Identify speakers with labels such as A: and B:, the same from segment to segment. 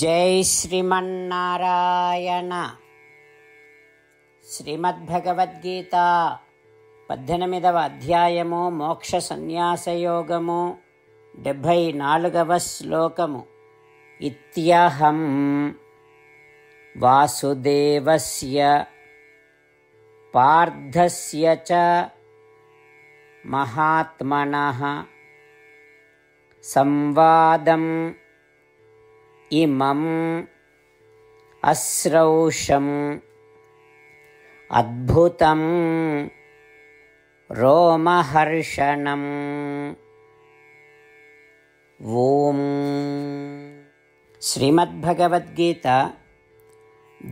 A: జై శ్రీమన్నారాయణ. శ్రీమద్భగవద్గీత 18వ అధ్యాయము మోక్ష సన్యాసయోగము 74వ శ్లోకము. ఇత్యహం వాసుదేవస్య పార్థస్య చ మహాత్మనః సంవాదం ఇమం అశ్రౌషం అద్భుతం రోమహర్షణం. ఓం. శ్రీమద్భగవద్గీత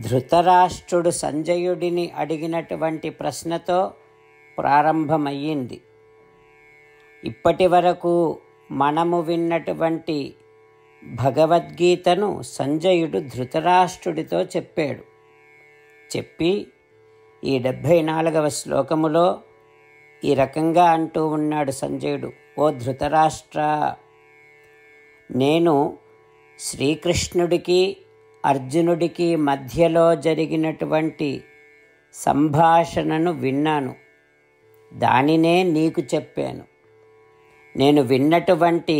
A: ధృతరాష్ట్రుడు సంజయుడిని అడిగినటువంటి ప్రశ్నతో ప్రారంభమయ్యింది. ఇప్పటి వరకు మనము విన్నటువంటి భగవద్గీతను సంజయుడు ధృతరాష్ట్రుడితో చెప్పి ఈ 74వ శ్లోకములో ఈ రకంగా అంటూ ఉన్నాడు సంజయుడు. ఓ ధృతరాష్ట్ర, నేను శ్రీకృష్ణుడికి అర్జునుడికి మధ్యలో జరిగినటువంటి సంభాషణను విన్నాను, దానినే నీకు చెప్పాను. నేను విన్నటువంటి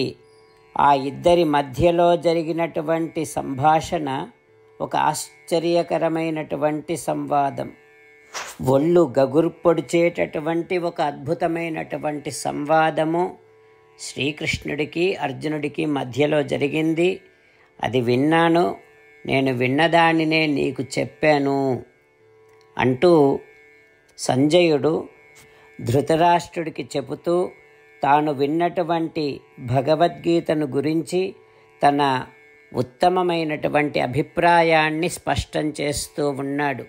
A: ఆ ఇద్దరి మధ్యలో జరిగినటువంటి సంభాషణ ఒక ఆశ్చర్యకరమైనటువంటి సంవాదం, ఒళ్ళు గగుర్పొడిచేటటువంటి ఒక అద్భుతమైనటువంటి సంవాదము శ్రీకృష్ణుడికి అర్జునుడికి మధ్యలో జరిగింది. అది విన్నాను, నేను విన్నదానినే నీకు చెప్పాను అంటూ సంజయుడు ధృతరాష్ట్రుడికి చెబుతూ తాను విన్నటువంటి భగవద్గీతను గురించి తన ఉత్తమమైనటువంటి అభిప్రాయాన్ని స్పష్టం చేస్తూ ఉన్నాడు.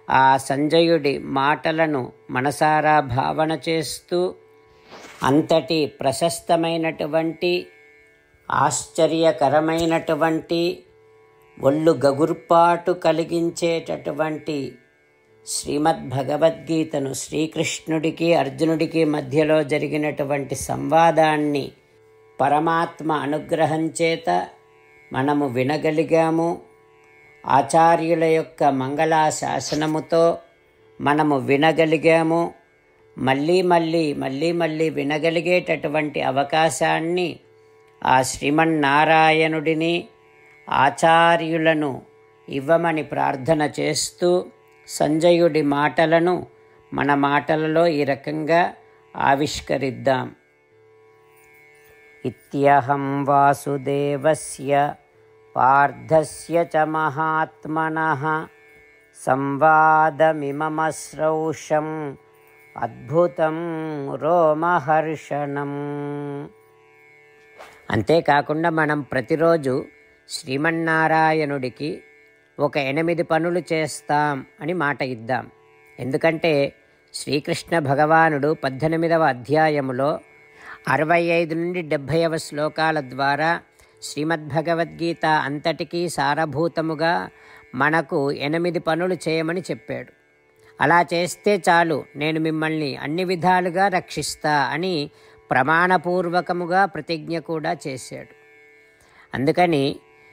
A: ఆ సంజయుడి మాటలను మనసారా భావన చేస్తూ అంతటి ప్రశస్తమైనటువంటి ఆశ్చర్యకరమైనటువంటి ఒళ్ళు గగుర్పాటు కలిగించేటటువంటి శ్రీమద్భగవద్గీతను, శ్రీకృష్ణుడికి అర్జునుడికి మధ్యలో జరిగినటువంటి సంవాదాన్ని పరమాత్మ అనుగ్రహం చేత మనము వినగలిగాము. ఆచార్యుల యొక్క మంగళాశాసనముతో మనము వినగలిగాము. మళ్ళీ మళ్ళీ వినగలిగేటటువంటి అవకాశాన్ని ఆ శ్రీమన్నారాయణుడిని ఆచార్యులను ఇవ్వమని ప్రార్థన చేస్తూ సంజయుడి మాటలను మన మాటలలో ఈ రకంగా ఆవిష్కరిద్దాం. ఇత్యహం వాసుదేవస్య పార్థస్య చ మహాత్మనః సంవాదమిమమశ్రౌషం అద్భుతం రోమహర్షణం. అంతేకాకుండా మనం ప్రతిరోజు శ్రీమన్నారాయణుడికి ఒక 8 పనులు చేస్తాం అని మాట ఇద్దాం. ఎందుకంటే శ్రీకృష్ణ భగవానుడు 18వ అధ్యాయములో 65 నుండి 70వ శ్లోకాల ద్వారా శ్రీమద్భగవద్గీత అంతటికీ సారభూతముగా మనకు 8 పనులు చేయమని చెప్పాడు. అలా చేస్తే చాలు, నేను మిమ్మల్ని అన్ని విధాలుగా రక్షిస్తా అని ప్రమాణపూర్వకముగా ప్రతిజ్ఞ కూడా చేశాడు. అందుకని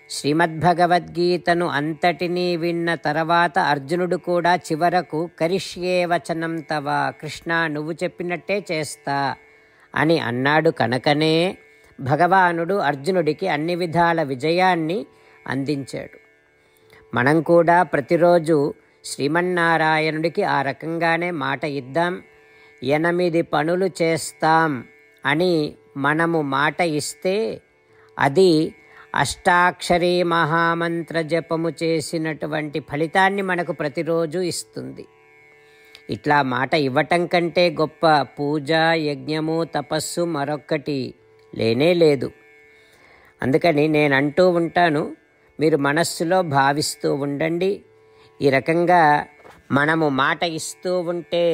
A: శ్రీమద్భగవద్గీతను అంతటినీ విన్న తర్వాత అర్జునుడు కూడా చివరకు కరిష్యే వచనం తవ, కృష్ణ నువ్వు చెప్పినట్టే చేస్తా అని అన్నాడు. కనుకనే భగవానుడు అర్జునుడికి అన్ని విధాల విజయాన్ని అందించాడు. మనం కూడా ప్రతిరోజు శ్రీమన్నారాయణుడికి ఆ రకంగానే మాట ఇద్దాం. 8 పనులు చేస్తాం అని మనము మాట ఇస్తే అది అష్టాక్షరీ మహామంత్ర జపము చేసినటువంటి ఫలితాన్ని మనకు ప్రతిరోజు ఇస్తుంది. ఇట్లా మాట ఇవ్వటం కంటే గొప్ప పూజ, యజ్ఞము, తపస్సు మరొక్కటి లేనే లేదు. అందుకని నేను అంటూ ఉంటాను, మీరు మనస్సులో భావిస్తూ ఉండండి. ఈ రకంగా మనము మాట ఇస్తూ ఉంటే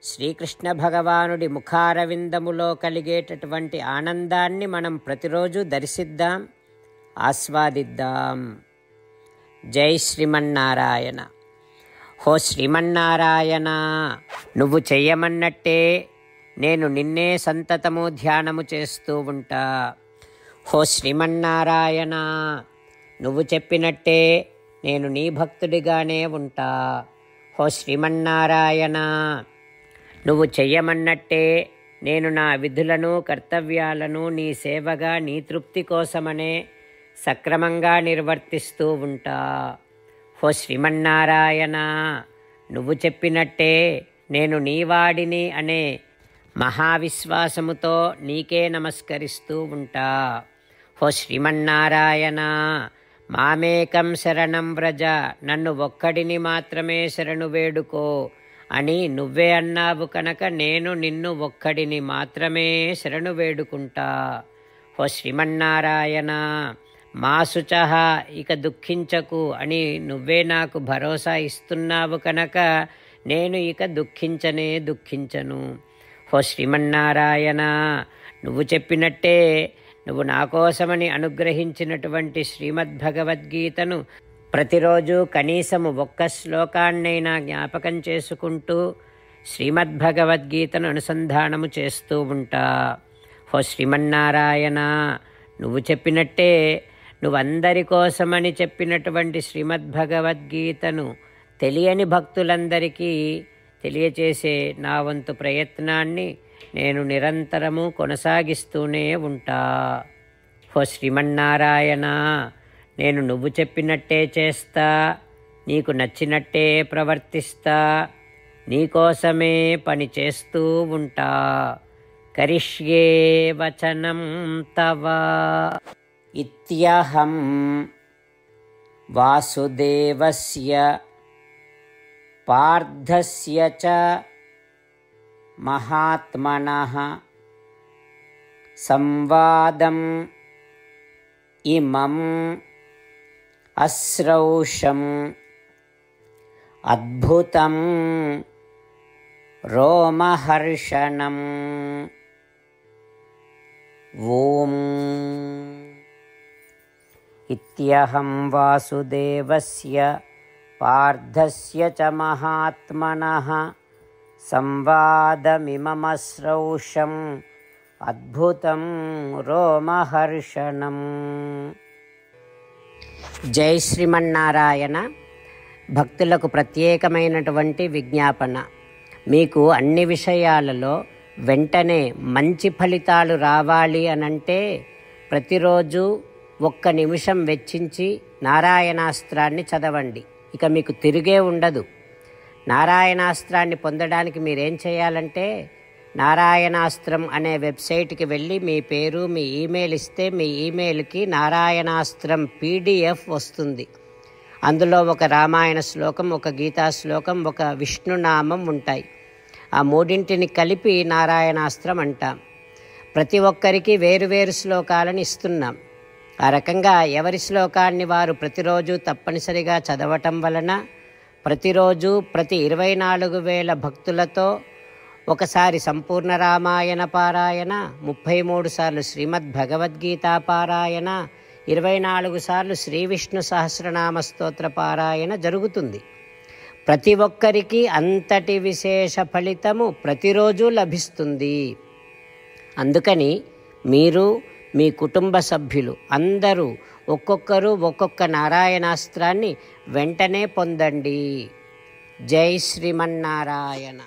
A: శ్రీకృష్ణ భగవానుడి ముఖారవిందములో కలిగేటటువంటి ఆనందాన్ని మనం ప్రతిరోజు దర్శిద్దాం, ఆస్వాదిద్దాం. జై శ్రీమన్నారాయణ. హో శ్రీమన్నారాయణ, నువ్వు చెయ్యమన్నట్టే నేను నిన్నే సంతతము ధ్యానము చేస్తూ ఉంటా. హో శ్రీమన్నారాయణ, నువ్వు చెప్పినట్టే నేను నీ భక్తుడిగానే ఉంటా. ఓ శ్రీమన్నారాయణ, నువ్వు చెయ్యమన్నట్టే నేను నా విధులను కర్తవ్యాలను నీ సేవగా నీ తృప్తి కోసమనే సక్రమంగా నిర్వర్తిస్తూ ఉంటా. ఓ శ్రీమన్నారాయణ, నువ్వు చెప్పినట్టే నేను నీవాడిని అనే మహావిశ్వాసముతో నీకే నమస్కరిస్తూ ఉంటా. ఓ శ్రీమన్నారాయణ, మామేకం శరణం వ్రజ, నన్ను ఒక్కడిని మాత్రమే శరణు వేడుకో అని నువ్వే అన్నావు కనుక నేను నిన్ను ఒక్కడిని మాత్రమే శరణు వేడుకుంటా. ఓ శ్రీమన్నారాయణ, మా శుచః, ఇక దుఃఖించకు అని నువ్వే నాకు భరోసా ఇస్తున్నావు కనుక నేను ఇక దుఃఖించను. ఓ శ్రీమన్నారాయణ, నువ్వు చెప్పినట్టే నువ్వు నా కోసమని అనుగ్రహించినటువంటి శ్రీమద్భగవద్గీతను ప్రతిరోజు కనీసము ఒక్క శ్లోకాన్నైనా జ్ఞాపకం చేసుకుంటూ శ్రీమద్భగవద్గీతను అనుసంధానము చేస్తూ ఉంటా. ఓ శ్రీమన్నారాయణ, నువ్వు చెప్పినట్టే నువ్వందరి కోసమని చెప్పినటువంటి శ్రీమద్భగవద్గీతను తెలియని భక్తులందరికీ తెలియచేసే నా వంతు ప్రయత్నాన్ని నేను నిరంతరము కొనసాగిస్తూనే ఉంటా. ఓ శ్రీమన్నారాయణ, నేను నువ్వు చెప్పినట్టే చేస్తా, నీకు నచ్చినట్టే ప్రవర్తిస్తా, నీకోసమే పని చేస్తూ ఉంటా. కరిష్యే వచనం తవ ఇత్యహం వాసుదేవస్య పార్థస్య చ మహాత్మనః సంవాదం ఇమం అశ్రౌషం అద్భుతం రోమహర్షణం. ఓం ఇత్యహం వాసుదేవస్య పార్థస్య చ మహాత్మనః సంవాదమిమమశ్రౌషం అద్భుతం రోమహర్షణం. జై శ్రీమన్నారాయణ. భక్తులకు ప్రత్యేకమైనటువంటి విజ్ఞాపన. మీకు అన్ని విషయాలలో వెంటనే మంచి ఫలితాలు రావాలి అనంటే ప్రతిరోజు 1 నిమిషం వెచ్చించి నారాయణాస్త్రాన్ని చదవండి. ఇక మీకు తిరిగే ఉండదు. నారాయణాస్త్రాన్ని పొందడానికి మీరేం చేయాలంటే నారాయణాస్త్రం అనే వెబ్సైట్కి వెళ్ళి మీ పేరు మీ ఈమెయిల్ ఇస్తే మీ ఈమెయిల్కి నారాయణాస్త్రం PDF వస్తుంది. అందులో ఒక రామాయణ శ్లోకం, ఒక గీతా శ్లోకం, ఒక విష్ణునామం ఉంటాయి. ఆ మూడింటిని కలిపి నారాయణాస్త్రం అంటాం. ప్రతి ఒక్కరికి వేరువేరు శ్లోకాలను ఇస్తున్నాం. ఆ రకంగా ఎవరి శ్లోకాన్ని వారు ప్రతిరోజు తప్పనిసరిగా చదవటం వలన ప్రతిరోజు ప్రతి 24,000 భక్తులతో ఒకసారి సంపూర్ణ రామాయణ పారాయణ, 33 సార్లు శ్రీమద్ భగవద్గీత పారాయణ, 24 సార్లు శ్రీ విష్ణు సహస్రనామ స్తోత్ర పారాయణ జరుగుతుంది. ప్రతి ఒక్కరికి అంతటి విశేష ఫలితము ప్రతిరోజు లభిస్తుంది. అందుకని మీరు మీ కుటుంబ సభ్యులు అందరూ ఒక్కొక్కరు ఒక్కొక్క నారాయణాస్త్రాన్ని వెంటనే పొందండి. జై శ్రీమన్నారాయణ.